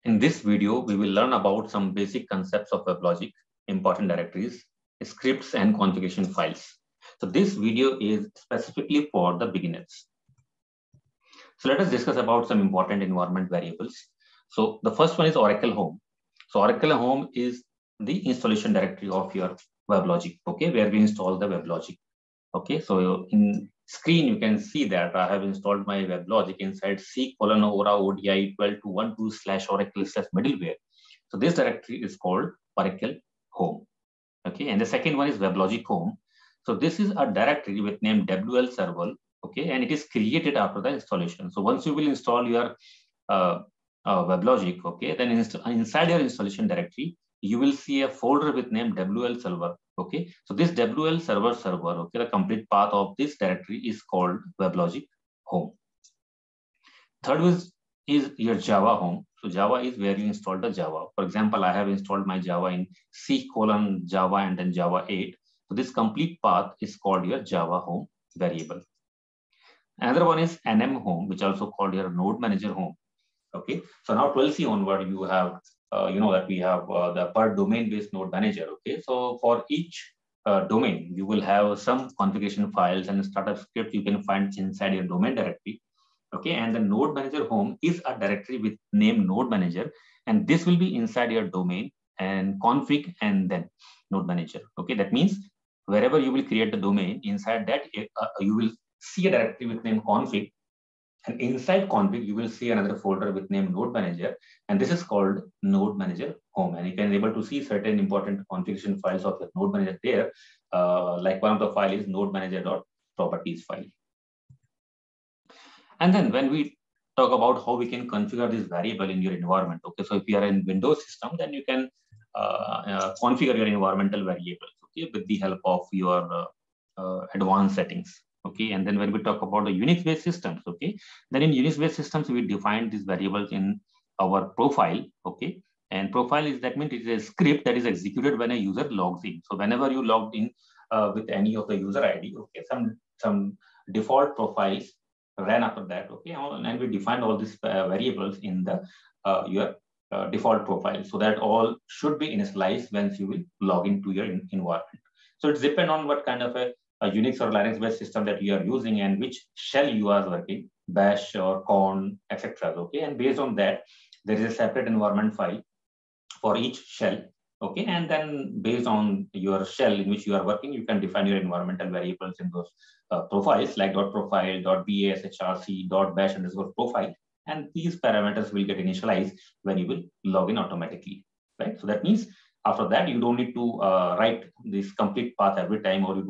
In this video, we will learn about some basic concepts of WebLogic, important directories, scripts, and configuration files. So this video is specifically for the beginners. So let us discuss about some important environment variables. So the first one is Oracle Home. So Oracle Home is the installation directory of your WebLogic, okay, where we install the WebLogic. Okay, so in screen, you can see that I have installed my WebLogic inside C:/Ora ODI 12.212/Oracle/middleware. So this directory is called Oracle Home. Okay, and the second one is WebLogic Home. So this is a directory with name WL Server. Okay, and it is created after the installation. So once you will install your WebLogic, okay, then inside your installation directory, you will see a folder with name WL Server. Okay, so this WL server, okay, the complete path of this directory is called WebLogic Home. Third is your Java Home. So Java is where you install the Java. For example, I have installed my Java in C:/Java and then Java 8. So this complete path is called your Java Home variable. Another one is NM Home, which also called your Node Manager Home. Okay, so now 12C onward, you have you know that we have the per domain based node manager. Okay, so for each domain, you will have some configuration files and startup script you can find inside your domain directory. Okay, and the node manager home is a directory with name node manager, and this will be inside your domain and config and then node manager. Okay, that means wherever you will create the domain, inside that you will see a directory with name config. And inside config, you will see another folder with name node manager, and this is called node manager home. And you can able to see certain important configuration files of the node manager there. Like one of the file is node manager.properties file. And then when we talk about how we can configure this variable in your environment, okay, so if you are in Windows system, then you can configure your environmental variables, okay, with the help of your advanced settings. Okay, and then when we talk about the Unix-based systems, okay, then in Unix-based systems, we define these variables in our profile, okay, and profile is that means it is a script that is executed when a user logs in. So whenever you logged in with any of the user ID, okay, some default profiles ran after that, okay, and we defined all these variables in the your default profile, so that all should be initialized once you will log into your environment. So it depends on what kind of a Unix or Linux-based system that you are using and which shell you are working, bash or corn, etc. Okay, and based on that, there is a separate environment file for each shell. Okay, and then based on your shell in which you are working, you can define your environmental variables in those profiles like .profile, .bashrc, .bash underscore profile, and these parameters will get initialized when you will log in automatically, right? So that means after that, you don't need to write this complete path every time, or you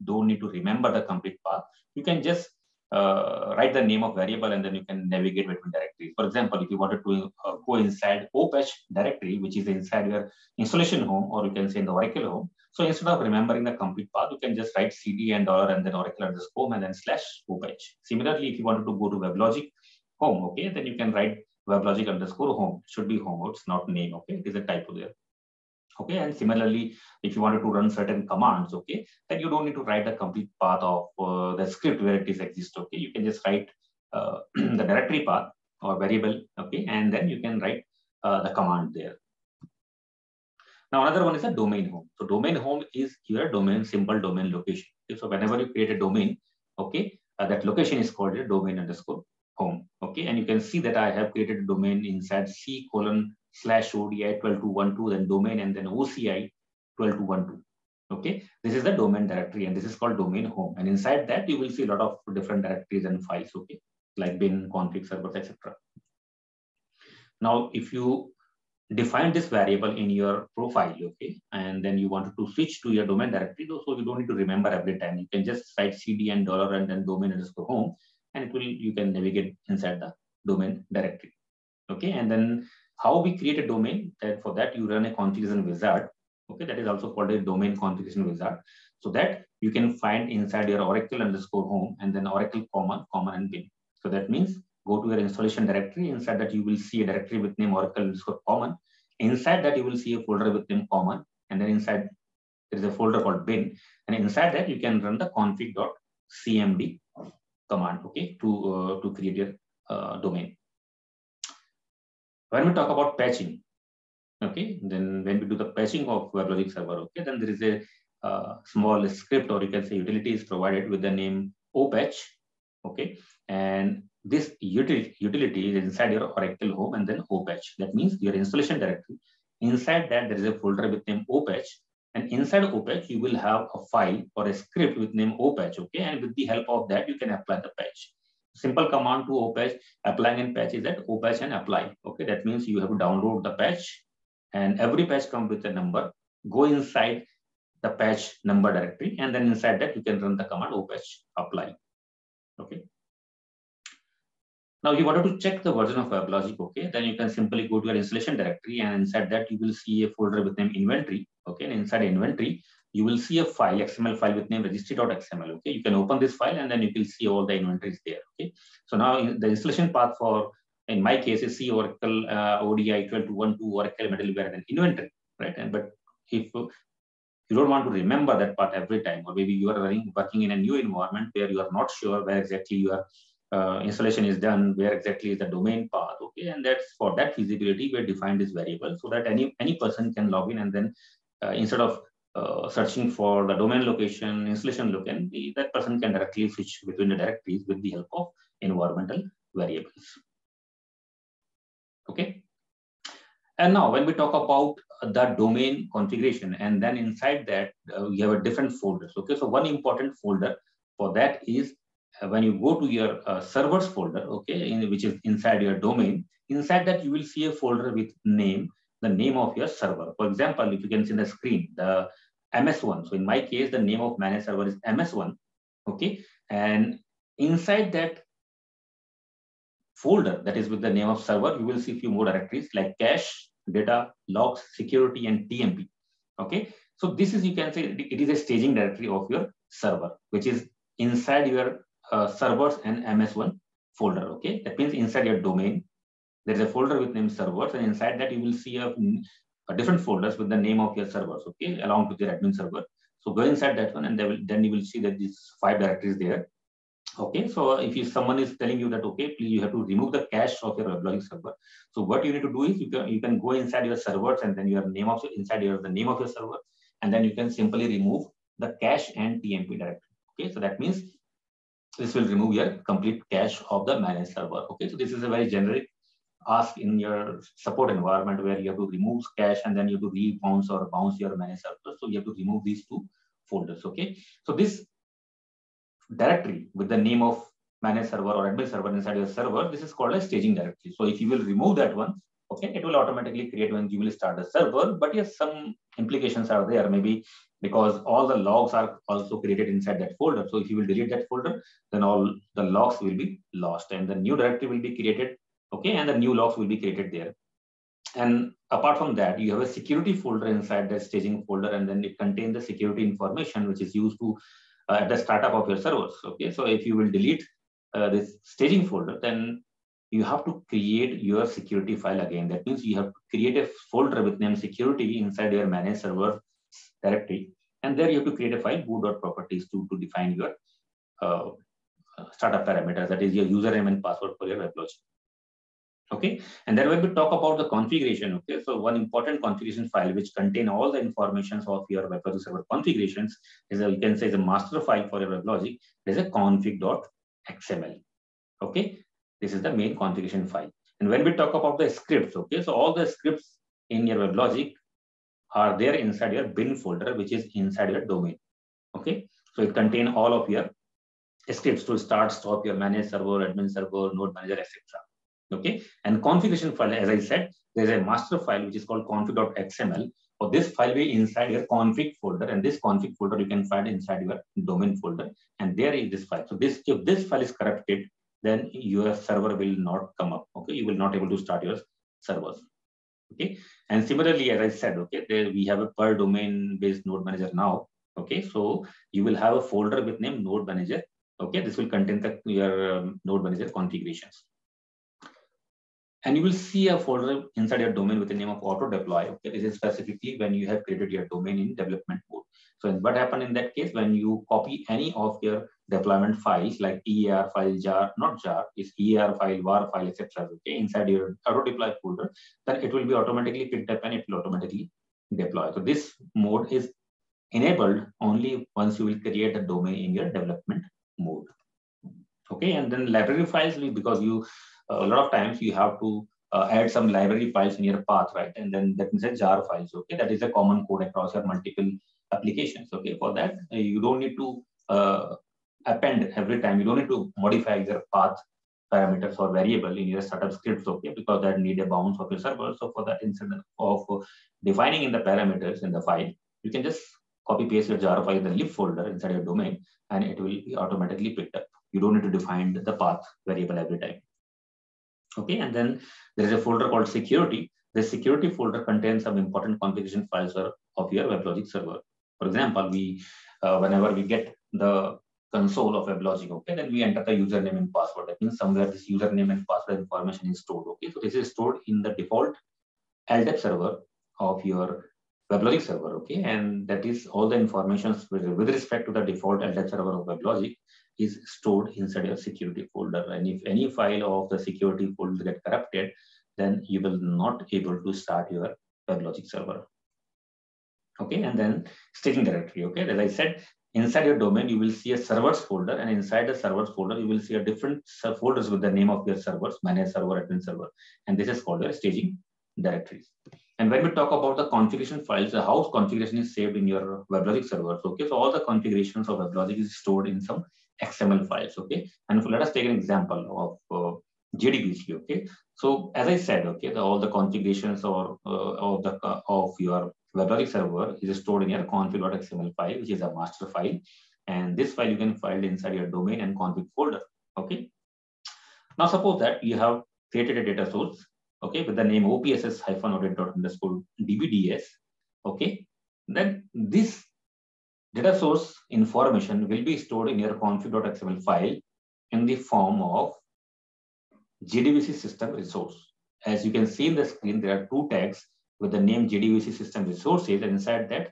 don't need to remember the complete path. You can just write the name of variable, and then you can navigate between directories. For example, if you wanted to go inside OPatch directory, which is inside your installation home, or you can say in the Oracle home. So instead of remembering the complete path, you can just write CD and $, and then Oracle _home, and then /OPatch. Similarly, if you wanted to go to WebLogic home, okay, then you can write WebLogic _home. It should be home, it's not name, okay? It is a typo there. Okay, and similarly, if you wanted to run certain commands, okay, then you don't need to write the complete path of the script where it is exists. Okay, you can just write the directory path or variable, okay, and then you can write the command there. Now another one is a domain home. So domain home is your domain, simple domain location. Okay? So whenever you create a domain, okay, that location is called a domain underscore home. Okay, and you can see that I have created a domain inside C:/ODI 12.212, then domain, and then OCI 12.212. Okay, this is the domain directory, and this is called domain home. And inside that, you will see a lot of different directories and files, okay, like bin, config, servers, etc. Now, if you define this variable in your profile, okay, and then you wanted to switch to your domain directory, so you don't need to remember every time. You can just write CD and $, and then domain underscore home, and it will, you can navigate inside the domain directory. Okay, and then how we create a domain, that for that you run a configuration wizard. Okay, that is also called a domain configuration wizard, so that you can find inside your Oracle underscore home, and then Oracle common and bin. So that means go to your installation directory. Inside that you will see a directory with name Oracle underscore common. Inside that you will see a folder with name common, and then inside there is a folder called bin, and inside that you can run the config.cmd command, okay, to create your domain. When we talk about patching, okay, then when we do the patching of WebLogic server, okay, then there is a small script, or you can say utility, is provided with the name opatch, okay, and this utility is inside your Oracle home and then opatch. That means your installation directory. Inside that there is a folder with name opatch, and inside opatch you will have a file or a script with name opatch, okay, and with the help of that you can apply the patch. Simple command to opatch, applying and patch, is that opatch and apply, okay. That means you have to download the patch, and every patch comes with a number. Go inside the patch number directory, and then inside that you can run the command opatch apply, okay. Now you wanted to check the version of WebLogic, okay, then you can simply go to your installation directory, and inside that you will see a folder with name inventory, okay, and inside inventory you will see a file, XML file with name registry.xml, okay. You can open this file and then you will see all the inventories there, okay. So now the installation path for, in my case, is C Oracle ODI 12.2.12 Oracle middleware and inventory, right? And but if you don't want to remember that part every time, or maybe you are working in a new environment where you are not sure where exactly your installation is done, where exactly is the domain path, okay, and that's for that feasibility we defined this variable so that any person can log in, and then instead of searching for the domain location, installation location, that person can directly switch between the directories with the help of environmental variables, okay. And now when we talk about the domain configuration, and then inside that we have a different folders, okay. So one important folder for that is when you go to your servers folder, okay, which is inside your domain. Inside that you will see a folder with name, the name of your server. For example, if you can see in the screen, the MS1. So in my case, the name of managed server is MS1, okay. And inside that folder that is with the name of server, you will see a few more directories like cache, data, logs, security, and TMP, okay. So this is, you can say, it is a staging directory of your server, which is inside your servers and MS1 folder, okay. That means inside your domain there is a folder with name servers, and inside that you will see a different folders with the name of your servers, okay, along with your admin server. So go inside that one, and then you will see that these 5 directories there, okay. So if someone is telling you that, okay, please, you have to remove the cache of your WebLogic server. So what you need to do is you can go inside your servers, and then your name of the name of your server, and then you can simply remove the cache and TMP directory, okay. So that means this will remove your complete cache of the managed server, okay. So this is a very generic ask in your support environment where you have to remove cache and then you have to rebounce or bounce your managed server. So you have to remove these 2 folders, okay. So this directory with the name of managed server or admin server inside your server, this is called a staging directory. So if you will remove that one, okay, it will automatically create when you will start the server. But yes, some implications are there, maybe because all the logs are also created inside that folder. So if you will delete that folder, then all the logs will be lost, and the new directory will be created, okay, and the new logs will be created there. And apart from that, you have a security folder inside that staging folder, and then it contains the security information which is used to at the startup of your servers, okay. So if you will delete this staging folder, then you have to create your security file again. That means you have to create a folder with name security inside your managed server directory, and there you have to create a file boot.properties to define your startup parameters, that is your username and password for your WebLogic, okay. And then when we talk about the configuration, okay, so one important configuration file which contain all the informations of your WebLogic server configurations is you can say is a master file for your WebLogic. There's a config.xml, okay. This is the main configuration file. And when we talk about the scripts, okay, so all the scripts in your WebLogic are there inside your bin folder, which is inside your domain, okay. So it contains all of your scripts to start, stop your managed server, admin server, node manager, etc. Okay, and configuration file, as I said, there's a master file which is called config.xml. For this file be inside your config folder, and this config folder you can find inside your domain folder, and there is this file. So if this file is corrupted, then your server will not come up, okay. You will not able to start your servers, okay. And similarly, as I said, okay, there we have a per domain based node manager now, okay. So you will have a folder with name node manager, okay. This will contain your node manager configurations. And you will see a folder inside your domain with the name of auto deploy. Okay, this is specifically when you have created your domain in development mode. So what happened in that case, when you copy any of your deployment files like EAR file, jar, not jar, is EAR file, var file, etc. Okay, inside your auto deploy folder, then it will be automatically picked up and it will automatically deploy. So this mode is enabled only once you will create a domain in your development mode. Okay, and then library files, because you a lot of times you have to add some library files in your path, right? And then that means a jar files. Okay, that is a common code across your multiple applications. Okay, for that you don't need to append every time. You don't need to modify your path parameters or variable in your startup scripts. Okay, because that need a bounds of your server. So for that, instead of defining in the parameters in the file, you can just copy paste your jar file in the lib folder inside your domain, and it will be automatically picked up. You don't need to define the path variable every time. Okay, and then there is a folder called security. The security folder contains some important configuration files of your WebLogic server. For example, whenever we get the console of WebLogic, okay, then we enter the username and password. That means somewhere this username and password information is stored. Okay, so this is stored in the default LDAP server of your WebLogic server. Okay, and that is all the information with respect to the default LDAP server of WebLogic is stored inside your security folder. And if any file of the security folder get corrupted, then you will not able to start your WebLogic server. Okay, and then staging directory. Okay, as I said, inside your domain you will see a servers folder, and inside the servers folder you will see a different folders with the name of your servers, manage server, admin server, and this is called your staging directories. And when we talk about the configuration files, the house configuration is saved in your WebLogic servers. Okay, so all the configurations of WebLogic is stored in some XML files. Okay, and let us take an example of JDBC. Okay, so as I said, okay, all the configurations of your WebLogic server is stored in your config.xml file, which is a master file, and this file you can file inside your domain and config folder. Okay, now suppose that you have created a data source, okay, with the name opss-audit._dbds. Okay, then this data source information will be stored in your config.xml file in the form of JDBC system resource. As you can see in the screen, there are two tags with the name JDBC system resources, and inside that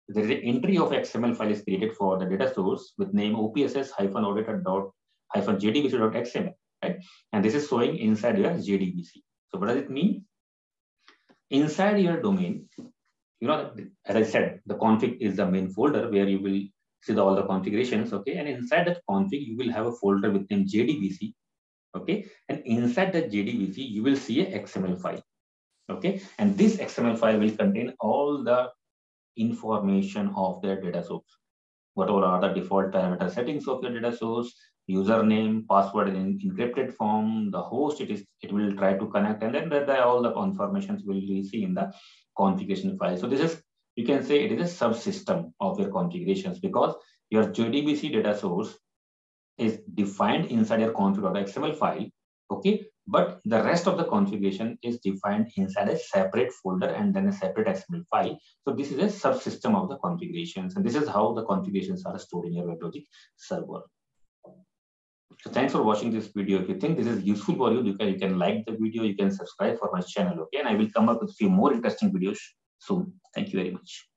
there is an entry of XML file is created for the data source with name opss-audit.jdbc.xml, right? And this is showing inside your JDBC. So what does it mean? Inside your domain, you know, as I said, the config is the main folder where you will see all the configurations. Okay, and inside that config you will have a folder with name JDBC. Okay, and inside that JDBC you will see a XML file. Okay, and this XML file will contain all the information of the data source. What all are the default parameter settings of your data source, username, password in encrypted form, the host it will try to connect, and then all the informations will be see in the configuration file. So this is, you can say it is a subsystem of your configurations, because your JDBC data source is defined inside your config.xml file. Okay, but the rest of the configuration is defined inside a separate folder and then a separate XML file. So this is a subsystem of the configurations, and this is how the configurations are stored in your WebLogic server. So thanks for watching this video. If you think this is useful for you, you can like the video, you can subscribe for my channel. Okay, and I will come up with a few more interesting videos soon. Thank you very much.